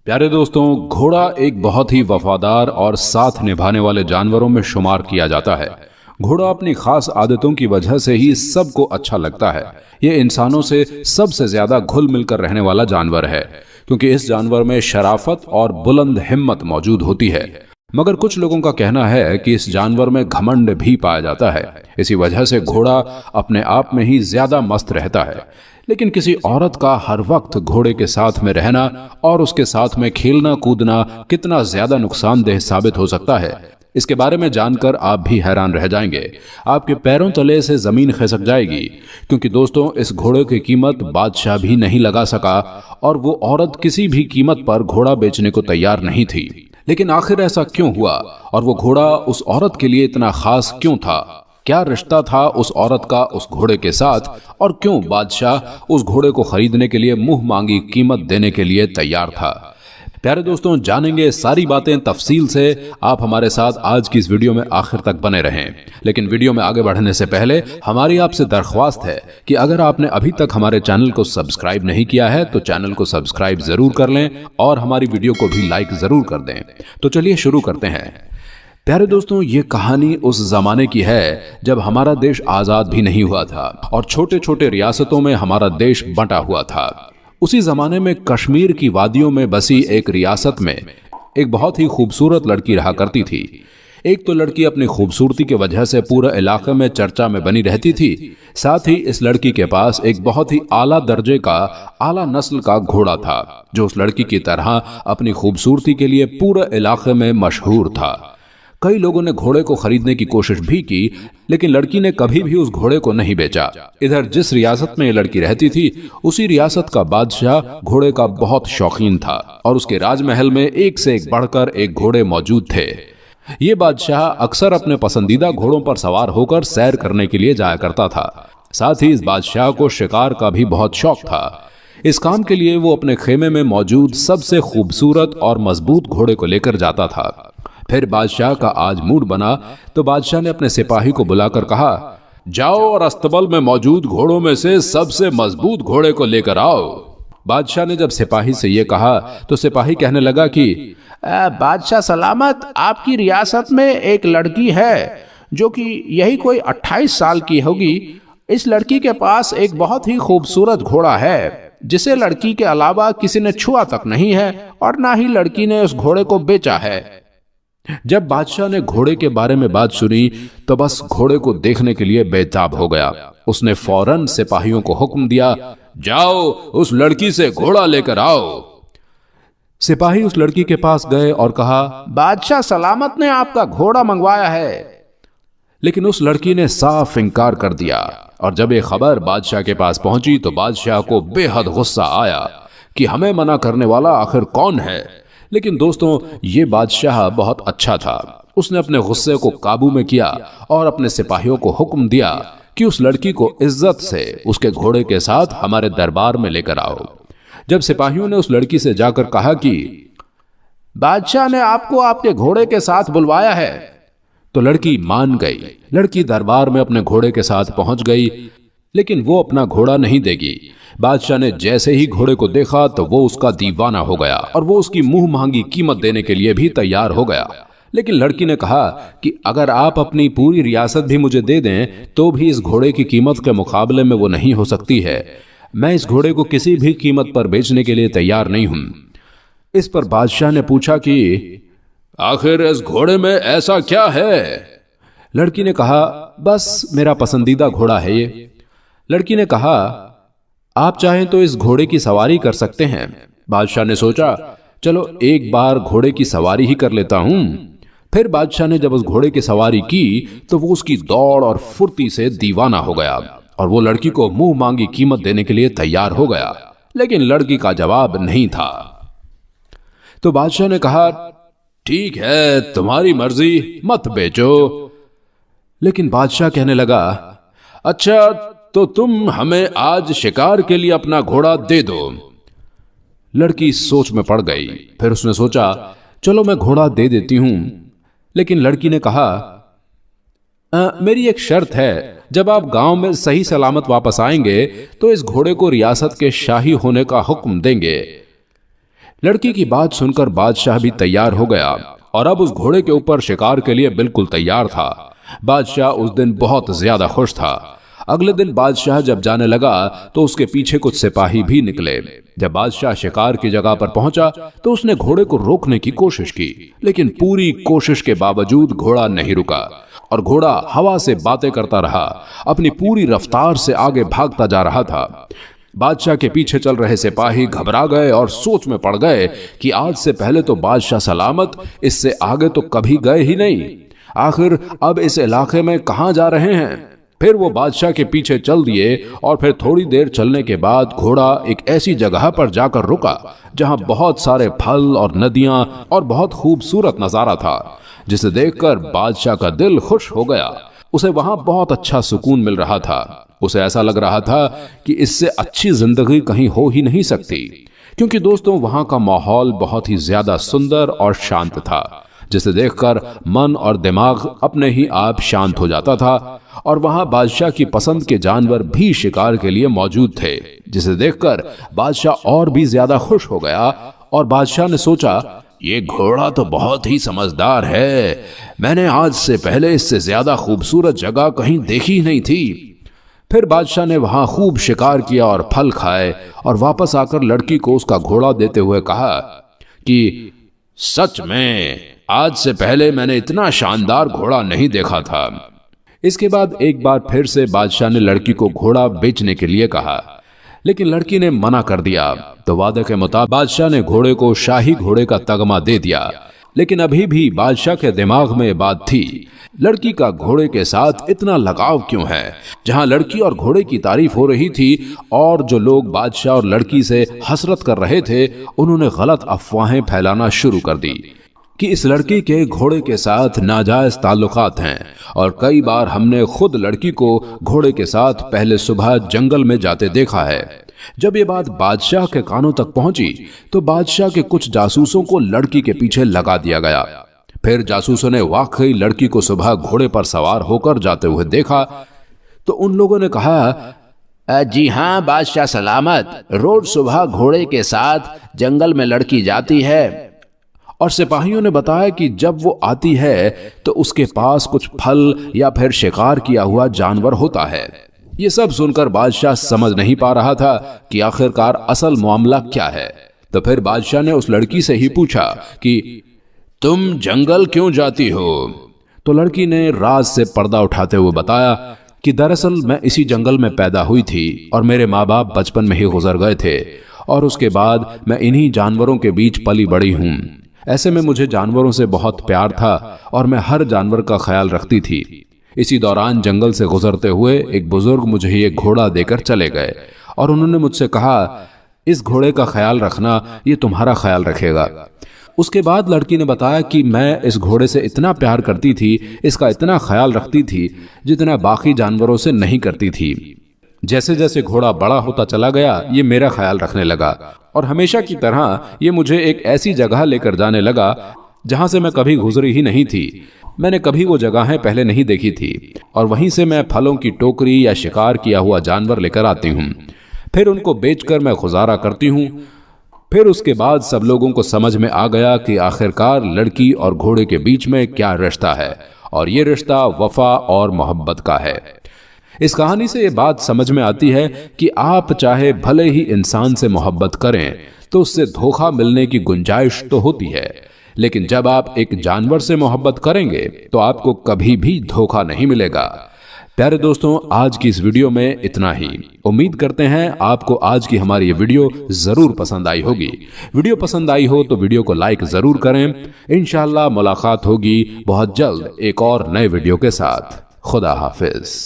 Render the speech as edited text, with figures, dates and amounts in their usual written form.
प्यारे दोस्तों, घोड़ा एक बहुत ही वफादार और साथ निभाने वाले जानवरों में शुमार किया जाता है। घोड़ा अपनी खास आदतों की वजह से ही सबको अच्छा लगता है। ये इंसानों से सबसे ज्यादा घुल मिलकर रहने वाला जानवर है, क्योंकि इस जानवर में शराफत और बुलंद हिम्मत मौजूद होती है। मगर कुछ लोगों का कहना है कि इस जानवर में घमंड भी पाया जाता है। इसी वजह से घोड़ा अपने आप में ही ज्यादा मस्त रहता है। लेकिन किसी औरत का हर वक्त घोड़े के साथ में रहना और उसके साथ में खेलना कूदना कितना ज्यादा नुकसानदेह साबित हो सकता है, इसके बारे में जानकर आप भी हैरान रह जाएंगे। आपके पैरों तले से जमीन खिसक जाएगी, क्योंकि दोस्तों इस घोड़े की कीमत बादशाह भी नहीं लगा सका और वो औरत किसी भी कीमत पर घोड़ा बेचने को तैयार नहीं थी। लेकिन आखिर ऐसा क्यों हुआ और वो घोड़ा उस औरत के लिए इतना खास क्यों था? क्या रिश्ता था उस औरत का उस घोड़े के साथ और क्यों बादशाह उस घोड़े को खरीदने के लिए मुंह मांगी कीमत देने के लिए तैयार था? प्यारे दोस्तों, जानेंगे सारी बातें तफसील से। आप हमारे साथ आज की इस वीडियो में आखिर तक बने रहें। लेकिन वीडियो में आगे बढ़ने से पहले हमारी आपसे दरख्वास्त है कि अगर आपने अभी तक हमारे चैनल को सब्सक्राइब नहीं किया है तो चैनल को सब्सक्राइब जरूर कर लें और हमारी वीडियो को भी लाइक जरूर कर दें। तो चलिए शुरू करते हैं। प्यारे दोस्तों, ये कहानी उस जमाने की है जब हमारा देश आजाद भी नहीं हुआ था और छोटे छोटे रियासतों में हमारा देश बंटा हुआ था। उसी जमाने में कश्मीर की वादियों में बसी एक रियासत में एक बहुत ही खूबसूरत लड़की रहा करती थी। एक तो लड़की अपनी खूबसूरती की वजह से पूरे इलाके में चर्चा में बनी रहती थी। साथ ही इस लड़की के पास एक बहुत ही आला दर्जे का आला नस्ल का घोड़ा था, जो उस लड़की की तरह अपनी खूबसूरती के लिए पूरे इलाके में मशहूर था। कई लोगों ने घोड़े को खरीदने की कोशिश भी की, लेकिन लड़की ने कभी भी उस घोड़े को नहीं बेचा। इधर जिस रियासत में ये लड़की रहती थी, उसी रियासत का बादशाह घोड़े का बहुत शौकीन था और उसके राजमहल में एक से एक बढ़कर एक घोड़े मौजूद थे। ये बादशाह अक्सर अपने पसंदीदा घोड़ों पर सवार होकर सैर करने के लिए जाया करता था। साथ ही इस बादशाह को शिकार का भी बहुत शौक था। इस काम के लिए वो अपने खेमे में मौजूद सबसे खूबसूरत और मजबूत घोड़े को लेकर जाता था। फिर बादशाह का आज मूड बना तो बादशाह ने अपने सिपाही को बुलाकर कहा, जाओ और अस्तबल में मौजूद घोड़ों में से सबसे मजबूत घोड़े को लेकर आओ। बादशाह ने जब सिपाही से यह कहा तो सिपाही कहने लगा कि बादशाह सलामत, आपकी रियासत में एक लड़की है जो कि यही कोई 28 साल की होगी। इस लड़की के पास एक बहुत ही खूबसूरत घोड़ा है, जिसे लड़की के अलावा किसी ने छुआ तक नहीं है और ना ही लड़की ने उस घोड़े को बेचा है। जब बादशाह ने घोड़े के बारे में बात सुनी तो बस घोड़े को देखने के लिए बेताब हो गया। उसने फौरन सिपाहियों को हुक्म दिया, जाओ उस लड़की से घोड़ा लेकर आओ। सिपाही उस लड़की के पास गए और कहा, बादशाह सलामत ने आपका घोड़ा मंगवाया है। लेकिन उस लड़की ने साफ इंकार कर दिया और जब ये खबर बादशाह के पास पहुंची तो बादशाह को बेहद गुस्सा आया कि हमें मना करने वाला आखिर कौन है। लेकिन दोस्तों, ये बादशाह बहुत अच्छा था। उसने अपने गुस्से को काबू में किया और अपने सिपाहियों को हुक्म दिया कि उस लड़की को इज्जत से उसके घोड़े के साथ हमारे दरबार में लेकर आओ। जब सिपाहियों ने उस लड़की से जाकर कहा कि बादशाह ने आपको आपके घोड़े के साथ बुलवाया है, तो लड़की मान गई। लड़की दरबार में अपने घोड़े के साथ पहुंच गई, लेकिन वो अपना घोड़ा नहीं देगी। बादशाह ने जैसे ही घोड़े को देखा तो वो उसका दीवाना हो गया और वो उसकी मुंह मांगी कीमत देने के लिए भी तैयार हो गया। लेकिन लड़की ने कहा कि अगर आप अपनी पूरी रियासत भी मुझे दे दें तो भी इस घोड़े की कीमत के मुकाबले में वो नहीं हो सकती है। मैं इस घोड़े को किसी भी कीमत पर बेचने के लिए तैयार नहीं हूं। इस पर बादशाह ने पूछा कि आखिर इस घोड़े में ऐसा क्या है? लड़की ने कहा, बस मेरा पसंदीदा घोड़ा है ये। लड़की ने कहा, आप चाहें तो इस घोड़े की सवारी कर सकते हैं। बादशाह ने सोचा, चलो एक बार घोड़े की सवारी ही कर लेता हूं। फिर बादशाह ने जब उस घोड़े की सवारी की तो वो उसकी दौड़ और फुर्ती से दीवाना हो गया और वो लड़की को मुंह मांगी कीमत देने के लिए तैयार हो गया। लेकिन लड़की का जवाब नहीं था। तो बादशाह ने कहा, ठीक है, तुम्हारी मर्जी, मत बेचो। लेकिन बादशाह कहने लगा, अच्छा तो तुम हमें आज शिकार के लिए अपना घोड़ा दे दो। लड़की सोच में पड़ गई। फिर उसने सोचा, चलो मैं घोड़ा दे देती हूं। लेकिन लड़की ने कहा, मेरी एक शर्त है, जब आप गांव में सही सलामत वापस आएंगे तो इस घोड़े को रियासत के शाही होने का हुक्म देंगे। लड़की की बात सुनकर बादशाह भी तैयार हो गया और अब उस घोड़े के ऊपर शिकार के लिए बिल्कुल तैयार था। बादशाह उस दिन बहुत ज्यादा खुश था। अगले दिन बादशाह जब जाने लगा तो उसके पीछे कुछ सिपाही भी निकले। जब बादशाह शिकार की जगह पर पहुंचा तो उसने घोड़े को रोकने की कोशिश की, लेकिन पूरी कोशिश के बावजूद घोड़ा नहीं रुका और घोड़ा हवा से बातें करता रहा, अपनी पूरी रफ्तार से आगे भागता जा रहा था। बादशाह के पीछे चल रहे सिपाही घबरा गए और सोच में पड़ गए कि आज से पहले तो बादशाह सलामत, इससे आगे तो कभी गए ही नहीं। आखिर अब इस इलाके में कहां जा रहे हैं? फिर वो बादशाह के पीछे चल दिए और फिर थोड़ी देर चलने के बाद घोड़ा एक ऐसी जगह पर जाकर रुका जहां बहुत सारे फल और नदियां और बहुत खूबसूरत नजारा था, जिसे देखकर बादशाह का दिल खुश हो गया। उसे वहां बहुत अच्छा सुकून मिल रहा था। उसे ऐसा लग रहा था कि इससे अच्छी जिंदगी कहीं हो ही नहीं सकती, क्योंकि दोस्तों वहां का माहौल बहुत ही ज्यादा सुंदर और शांत था, जिसे देखकर मन और दिमाग अपने ही आप शांत हो जाता था। और वहां बादशाह की पसंद के जानवर भी शिकार के लिए मौजूद थे, जिसे देखकर बादशाह और भी ज्यादा खुश हो गया। और बादशाह ने सोचा, ये घोड़ा तो बहुत ही समझदार है, मैंने आज से पहले इससे ज्यादा खूबसूरत जगह कहीं देखी नहीं थी। फिर बादशाह ने वहां खूब शिकार किया और फल खाए और वापस आकर लड़की को उसका घोड़ा देते हुए कहा कि सच में आज से पहले मैंने इतना शानदार घोड़ा नहीं देखा था। इसके बाद एक बार फिर से बादशाह ने लड़की को घोड़ा बेचने के लिए कहा, लेकिन लड़की ने मना कर दिया। तो वादे के मुताबिक बादशाह ने घोड़े को शाही घोड़े का तगमा दे दिया। लेकिन अभी भी बादशाह के दिमाग में ये बात थी, लड़की का घोड़े के साथ इतना लगाव क्यों है? जहां लड़की और घोड़े की तारीफ हो रही थी और जो लोग बादशाह और लड़की से हसरत कर रहे थे, उन्होंने गलत अफवाहें फैलाना शुरू कर दी कि इस लड़की के घोड़े के साथ नाजायज ताल्लुकात हैं। और कई बार हमने खुद लड़की को घोड़े के साथ पहले सुबह जंगल में जाते देखा है। जब ये बात बादशाह के कानों तक पहुंची तो बादशाह के कुछ जासूसों को लड़की के पीछे लगा दिया गया। फिर जासूसों ने वाकई लड़की को सुबह घोड़े पर सवार होकर जाते हुए देखा तो उन लोगों ने कहा, जी हाँ बादशाह सलामत, रोज सुबह घोड़े के साथ जंगल में लड़की जाती है। और सिपाहियों ने बताया कि जब वो आती है तो उसके पास कुछ फल या फिर शिकार किया हुआ जानवर होता है। ये सब सुनकर बादशाह समझ नहीं पा रहा था कि आखिरकार असल मामला क्या है। तो फिर बादशाह ने उस लड़की से ही पूछा कि तुम जंगल क्यों जाती हो? तो लड़की ने राज से पर्दा उठाते हुए बताया कि दरअसल मैं इसी जंगल में पैदा हुई थी और मेरे माँ बाप बचपन में ही गुजर गए थे और उसके बाद मैं इन्हीं जानवरों के बीच पली बड़ी हूँ। ऐसे में मुझे जानवरों से बहुत प्यार था और मैं हर जानवर का ख्याल रखती थी। इसी दौरान जंगल से गुजरते हुए एक बुजुर्ग मुझे ये घोड़ा देकर चले गए और उन्होंने मुझसे कहा, इस घोड़े का ख्याल रखना, ये तुम्हारा ख्याल रखेगा। उसके बाद लड़की ने बताया कि मैं इस घोड़े से इतना प्यार करती थी, इसका इतना ख्याल रखती थी जितना बाकी जानवरों से नहीं करती थी। जैसे जैसे घोड़ा बड़ा होता चला गया, ये मेरा ख्याल रखने लगा और हमेशा की तरह ये मुझे एक ऐसी जगह लेकर जाने लगा जहां से मैं कभी गुजरी ही नहीं थी। मैंने कभी वो जगहें पहले नहीं देखी थी और वहीं से मैं फलों की टोकरी या शिकार किया हुआ जानवर लेकर आती हूँ। फिर उनको बेचकर मैं गुजारा करती हूँ। फिर उसके बाद सब लोगों को समझ में आ गया कि आखिरकार लड़की और घोड़े के बीच में क्या रिश्ता है और ये रिश्ता वफा और मोहब्बत का है। इस कहानी से ये बात समझ में आती है कि आप चाहे भले ही इंसान से मोहब्बत करें तो उससे धोखा मिलने की गुंजाइश तो होती है, लेकिन जब आप एक जानवर से मोहब्बत करेंगे तो आपको कभी भी धोखा नहीं मिलेगा। प्यारे दोस्तों, आज की इस वीडियो में इतना ही। उम्मीद करते हैं आपको आज की हमारी ये वीडियो जरूर पसंद आई होगी। वीडियो पसंद आई हो तो वीडियो को लाइक जरूर करें। इंशाल्लाह मुलाकात होगी बहुत जल्द एक और नए वीडियो के साथ। खुदा हाफिज।